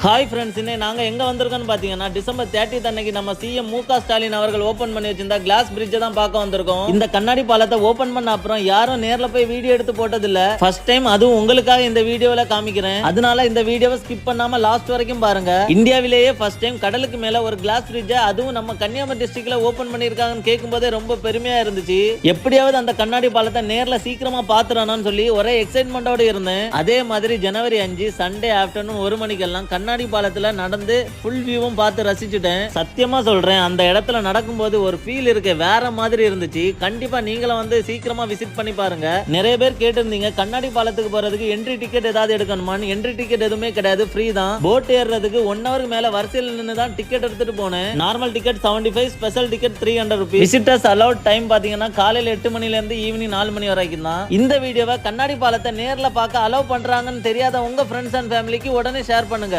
Hi friends, இன்னைக்கு நாங்கள் எங்கே வந்திருக்கோம்னு பார்த்தீங்கன்னா டிசம்பர் 30 அன்னைக்கு நம்ம சிஎம் மு.க. ஸ்டாலின் அவர்கள் ஓப்பன் பண்ணி வச்சிருந்த கிளாஸ் பிரிட்ஜை தான் பார்க்க வந்திருக்கோம். இந்த கண்ணாடி பாலத்தை ஓப்பன் பண்ண அப்புறம் யாரும் நேர்ல போய் வீடியோ எடுத்து போட்டதில்ல. ஃபர்ஸ்ட் டைம் அதுவும் உங்களுக்காக இந்த வீடியோவில் காமிக்கிறேன். அதனால இந்த வீடியோவை ஸ்கிப் பண்ணாம லாஸ்ட் வரைக்கும் பாருங்க. இந்தியாவிலேயே ஃபர்ஸ்ட் டைம் கடலுக்கு மேல ஒரு கிளாஸ் பிரிட்ஜை அதுவும் நம்ம கன்னியாகுமரி டிஸ்ட்ரிக்ட்ல ஓப்பன் பண்ணியிருக்காங்கன்னு கேட்கும்போதே ரொம்ப பெருமையா இருந்துச்சு. எப்படியாவது அந்த கண்ணாடி பாலத்தை நேர்ல சீக்கிரமா பாத்துறானு சொல்லி ஒரே எக்ஸைட்மெண்டோட இருந்தேன். அதே மாதிரி ஜனவரி 5 சண்டே ஆஃப்டர்நூன் 1 மணிக்கெல்லாம் கண்ணாடி பாலத்துல நடந்து ஃபுல் வியூவும் பார்த்து ரசிச்சுட்டேன். சத்தியமா சொல்றேன், அந்த இடத்துல நடக்கும்போது ஒரு ஃபீல் இருக்கு, வேற மாதிரி இருந்துச்சு. கண்டிப்பா நீங்களும் வந்து சீக்கிரமா விசிட் பண்ணி பாருங்க. நிறைய பேர் கேட்டிருந்தீங்க கண்ணாடி பாலத்துக்கு போறதுக்கு என்ட்ரி டிக்கெட் ஏதாவது எடுக்கணுமான்னு. என்ட்ரி டிக்கெட் எதுவுமே கிடையாது, ஃப்ரீ தான். போட் ஏறுறதுக்கு 1 ஹவருக்கு மேல வரிசையில் நின்று தான் டிக்கெட் எடுத்துட்டு போனேன். Normal ticket 75, special ticket 300 rupees. Visitors allowed time பாத்தீங்கன்னா காலையில 8 மணில இருந்து ஈவினிங் 4 மணி வரைக்கும் தான். இந்த வீடியோவை கண்ணாடி பாலத்தை நேர்ல பார்க்க அலோவ் பண்றாங்கன்னு தெரியாத உங்க ஃப்ரெண்ட்ஸ் அண்ட் ஃபேமிலிக்கு உடனே ஷேர் பண்ணுங்க.